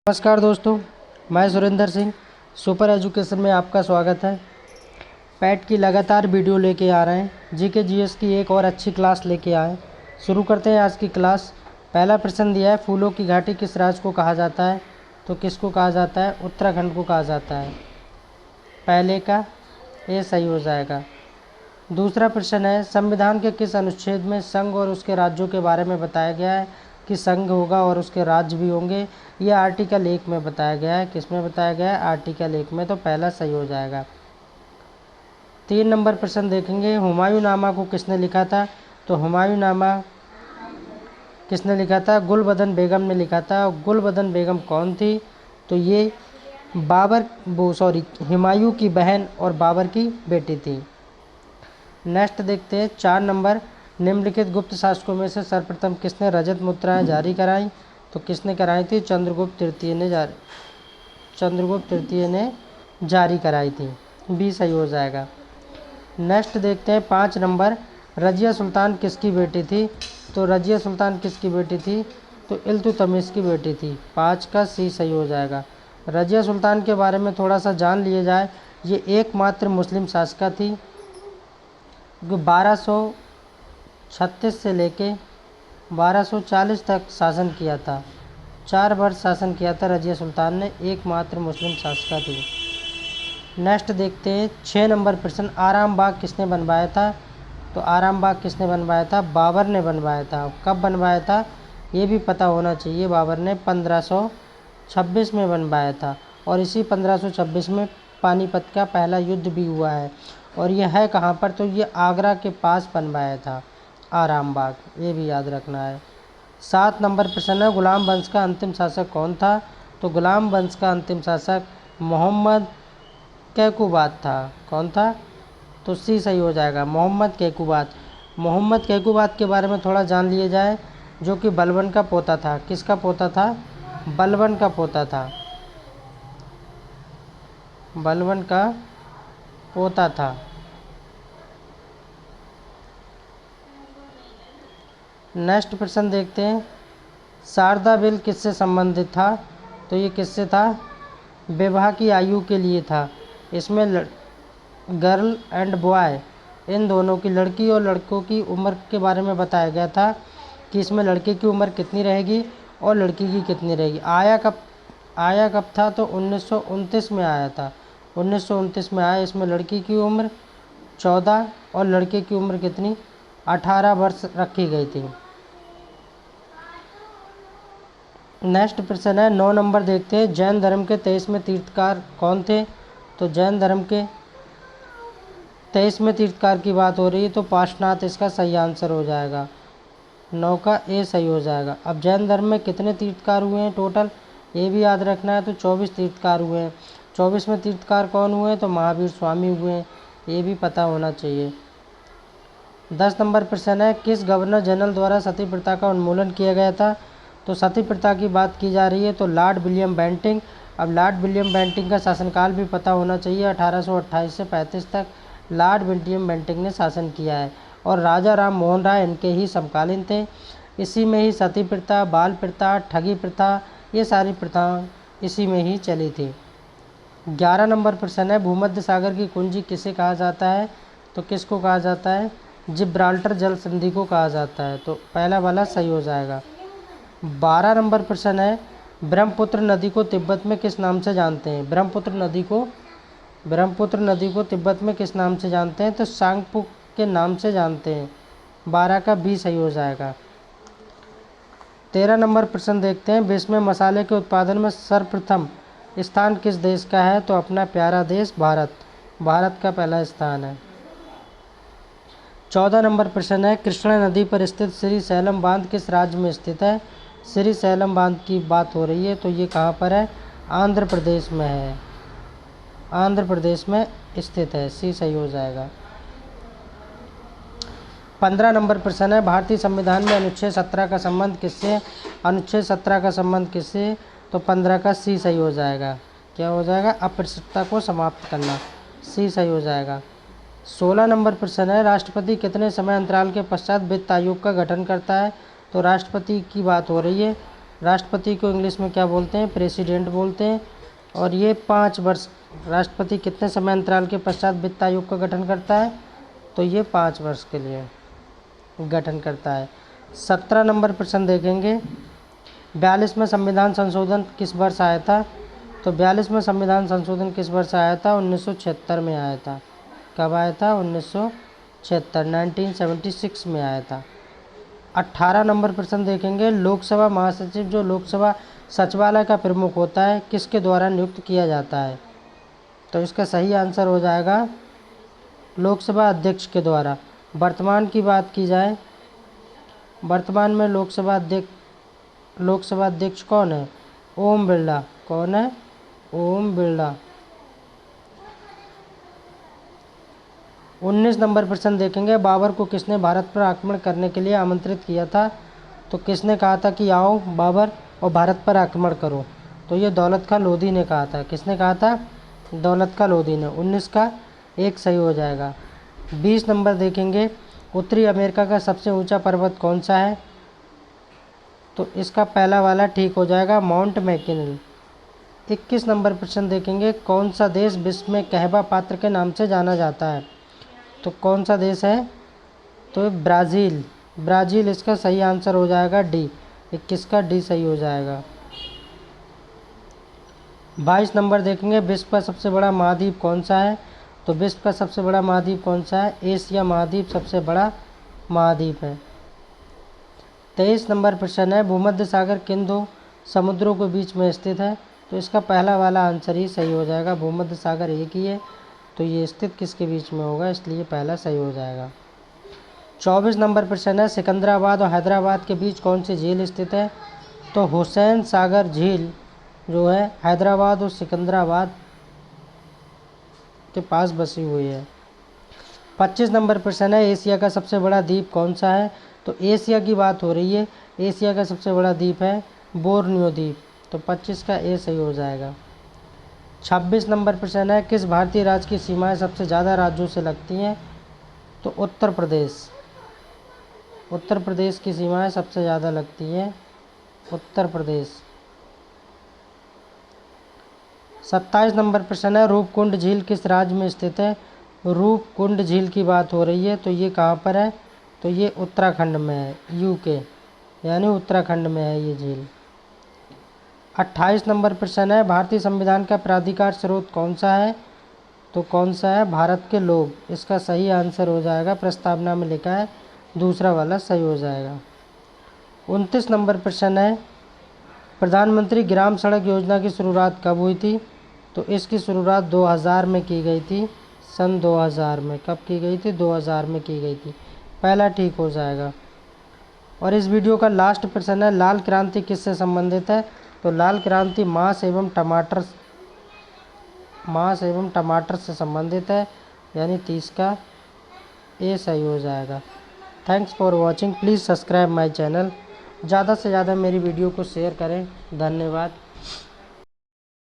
नमस्कार दोस्तों, मैं सुरेंद्र सिंह सुपर एजुकेशन में आपका स्वागत है। पैट की लगातार वीडियो लेके आ रहे हैं। जीके जीएस की एक और अच्छी क्लास लेके आए। शुरू करते हैं आज की क्लास। पहला प्रश्न दिया है, फूलों की घाटी किस राज्य को कहा जाता है? तो किसको कहा जाता है? उत्तराखंड को कहा जाता है। पहले का ये सही हो जाएगा। दूसरा प्रश्न है, संविधान के किस अनुच्छेद में संघ और उसके राज्यों के बारे में बताया गया है कि संघ होगा और उसके राज्य भी होंगे? ये आर्टिकल 1 में बताया गया है। किस में बताया गया है? आर्टिकल 1 में। तो पहला सही हो जाएगा। 3 नंबर प्रश्न देखेंगे, हुमायूंनामा को किसने लिखा था? तो हुमायूंनामा किसने लिखा था? गुलबदन बेगम ने लिखा था। गुलबदन बेगम कौन थी? तो ये हुमायूं की बहन और बाबर की बेटी थी। नेक्स्ट देखते हैं 4 नंबर, निम्नलिखित गुप्त शासकों में से सर्वप्रथम किसने रजत मुद्राएं जारी कराई? तो किसने कराई थी? चंद्रगुप्त तृतीय ने जारी कराई थी। बी सही हो जाएगा। नेक्स्ट देखते हैं 5 नंबर, रजिया सुल्तान किसकी बेटी थी? तो रजिया सुल्तान किसकी बेटी थी? तो इल्तुतमिश की बेटी थी। 5 का सी सही हो जाएगा। रजिया सुल्तान के बारे में थोड़ा सा जान लिया जाए। ये एकमात्र मुस्लिम शासका थी जो 1236 से लेके 1240 तक शासन किया था। 4 वर्ष शासन किया था रजिया सुल्तान ने। एकमात्र मुस्लिम शासका थी। नेक्स्ट देखते हैं 6 नंबर प्रश्न, आराम बाग किसने बनवाया था? तो आराम बाग किसने बनवाया था? बाबर ने बनवाया था। कब बनवाया था ये भी पता होना चाहिए। बाबर ने 1526 में बनवाया था और इसी 1526 में पानीपत का पहला युद्ध भी हुआ है। और यह है कहाँ पर? तो ये आगरा के पास बनवाया था आराम बाग, ये भी याद रखना है। 7 नंबर प्रश्न है, गुलाम वंश का अंतिम शासक कौन था? तो गुलाम वंश का अंतिम शासक मोहम्मद कैकुबाद था। कौन था? तो सी सही हो जाएगा, मोहम्मद कैकुबाद। मोहम्मद कैकुबाद के बारे में थोड़ा जान लिया जाए, जो कि बलबन का पोता था। किसका पोता था? बलबन का पोता था। बलबन का पोता था। नेक्स्ट प्रश्न देखते हैं, शारदा बिल किससे संबंधित था? तो ये किससे था? विवाह की आयु के लिए था। इसमें गर्ल एंड बॉय इन दोनों की, लड़की और लड़कों की उम्र के बारे में बताया गया था कि इसमें लड़के की उम्र कितनी रहेगी और लड़की की कितनी रहेगी। आया कब था? तो 1929 में आया था। 1929 में आया। इसमें लड़की की उम्र 14 और लड़के की उम्र कितनी? 18 वर्ष रखी गई थी। नेक्स्ट प्रश्न है 9 नंबर देखते हैं, जैन धर्म के 23वें तीर्थकार कौन थे? तो जैन धर्म के 23वें तीर्थकार की बात हो रही है तो पार्श्वनाथ इसका सही आंसर हो जाएगा। 9 का ए सही हो जाएगा। अब जैन धर्म में कितने तीर्थकार हुए हैं टोटल, ये भी याद रखना है। तो 24 तीर्थकार हुए हैं। 24वें तीर्थकार कौन हुए हैं? तो महावीर स्वामी हुए हैं। ये भी पता होना चाहिए। 10 नंबर प्रश्न है, किस गवर्नर जनरल द्वारा सती प्रथा का उन्मूलन किया गया था? तो सती प्रथा की बात की जा रही है तो लॉर्ड विलियम बेंटिंक। अब लॉर्ड विलियम बेंटिंक का शासनकाल भी पता होना चाहिए। 1828 से 35 तक लॉर्ड विलियम बेंटिंक ने शासन किया है और राजा राम मोहन राय इनके ही समकालीन थे। इसी में ही सती प्रथा, बाल प्रथा, ठगी प्रथा, ये सारी प्रथाएं इसी में ही चली थी। 11 नंबर प्रश्न है, भूमध्य सागर की कुंजी किसे कहा जाता है? तो किसको कहा जाता है? जिब्राल्टर जल संधि को कहा जाता है। तो पहला वाला सही हो जाएगा। 12 नंबर प्रश्न है, ब्रह्मपुत्र नदी को तिब्बत में किस नाम से जानते हैं? ब्रह्मपुत्र नदी को तिब्बत में किस नाम से जानते हैं? तो सांगपो के नाम से जानते हैं। 12 का बी सही हो जाएगा। 13 नंबर प्रश्न देखते हैं, विश्व में मसाले के उत्पादन में सर्वप्रथम स्थान किस देश का है? तो अपना प्यारा देश भारत का पहला स्थान है। 14 नंबर प्रश्न है, कृष्णा नदी पर स्थित श्री सैलम बांध किस राज्य में स्थित है? श्री सैलम बांध की बात हो रही है तो ये कहाँ पर है? आंध्र प्रदेश में है। आंध्र प्रदेश में स्थित है। सी सही हो जाएगा। 15 नंबर प्रश्न है, भारतीय संविधान में अनुच्छेद 17 का संबंध किससे? अनुच्छेद 17 का संबंध किससे? तो 15 का सी सही हो जाएगा। क्या हो जाएगा? अस्पृश्यता को समाप्त करना। सी सही हो जाएगा। 16 नंबर प्रश्न है, राष्ट्रपति कितने समय अंतराल के पश्चात वित्त आयोग का गठन करता है? तो राष्ट्रपति की बात हो रही है राष्ट्रपति को इंग्लिश में क्या बोलते हैं? प्रेसिडेंट बोलते हैं। और ये 5 वर्ष, राष्ट्रपति कितने समय अंतराल के पश्चात वित्त आयोग का गठन करता है? तो ये 5 वर्ष के लिए गठन करता है। 17 नंबर प्रश्न देखेंगे, 42वां संविधान संशोधन किस वर्ष आया था? तो 42वां संविधान संशोधन किस वर्ष आया था? 1976 में आया था। कब आया था? 1976, 1976 में आया था। 18 नंबर प्रश्न देखेंगे, लोकसभा महासचिव जो लोकसभा सचिवालय का प्रमुख होता है किसके द्वारा नियुक्त किया जाता है? तो इसका सही आंसर हो जाएगा लोकसभा अध्यक्ष के द्वारा। वर्तमान की बात की जाए, वर्तमान में लोकसभा अध्यक्ष कौन है? ओम बिरला। कौन है? ओम बिरला। 19 नंबर प्रश्न देखेंगे, बाबर को किसने भारत पर आक्रमण करने के लिए आमंत्रित किया था? तो किसने कहा था कि आओ बाबर और भारत पर आक्रमण करो? तो ये दौलत खां लोधी ने कहा था। किसने कहा था? दौलत खां लोधी ने। 19 का 1 सही हो जाएगा। 20 नंबर देखेंगे, उत्तरी अमेरिका का सबसे ऊंचा पर्वत कौन सा है? तो इसका पहला वाला ठीक हो जाएगा, माउंट मैकिनली। 21 नंबर प्रश्न देखेंगे, कौन सा देश विश्व में कहवा पात्र के नाम से जाना जाता है? तो कौन सा देश है? तो ब्राज़ील। ब्राज़ील इसका सही आंसर हो जाएगा डी। 21 का डी सही हो जाएगा। 22 नंबर देखेंगे, विश्व का सबसे बड़ा महाद्वीप कौन सा है? तो विश्व का सबसे बड़ा महाद्वीप कौन सा है? एशिया महाद्वीप सबसे बड़ा महाद्वीप है। 23 नंबर प्रश्न है, भूमध्य सागर किन 2 समुद्रों के बीच में स्थित है? तो इसका पहला वाला आंसर ही सही हो जाएगा। भूमध्य सागर एक ही है, तो ये स्थित किसके बीच में होगा? इसलिए पहला सही हो जाएगा। 24 नंबर प्रश्न है, सिकंदराबाद और हैदराबाद के बीच कौन सी झील स्थित है? तो हुसैन सागर झील जो है हैदराबाद और सिकंदराबाद के पास बसी हुई है। 25 नंबर प्रश्न है, एशिया का सबसे बड़ा द्वीप कौन सा है? तो एशिया की बात हो रही है, एशिया का सबसे बड़ा द्वीप है बोर्नियो द्वीप। तो 25 का ए सही हो जाएगा। 26 नंबर प्रश्न है, किस भारतीय राज्य की सीमाएं सबसे ज़्यादा राज्यों से लगती हैं? तो उत्तर प्रदेश। उत्तर प्रदेश की सीमाएं सबसे ज़्यादा लगती हैं, उत्तर प्रदेश। 27 नंबर प्रश्न है, रूपकुंड झील किस राज्य में स्थित है? रूपकुंड झील की बात हो रही है, तो ये कहाँ पर है? तो ये उत्तराखंड में है, यूके यानी उत्तराखंड में है ये झील। 28 नंबर प्रश्न है, भारतीय संविधान का प्राधिकार स्रोत कौन सा है? तो कौन सा है? भारत के लोग। इसका सही आंसर हो जाएगा, प्रस्तावना में लिखा है, दूसरा वाला सही हो जाएगा। 29 नंबर प्रश्न है, प्रधानमंत्री ग्राम सड़क योजना की शुरुआत कब हुई थी? तो इसकी शुरुआत 2000 में की गई थी, सन 2000 में। कब की गई थी? 2000 में की गई थी। पहला ठीक हो जाएगा। और इस वीडियो का लास्ट प्रश्न है, लाल क्रांति किससे संबंधित है? तो लाल क्रांति मांस एवं टमाटर से संबंधित है, यानी 30 का ए सही हो जाएगा। Thanks for watching, please subscribe my channel. ज़्यादा से ज़्यादा मेरी वीडियो को शेयर करें। धन्यवाद।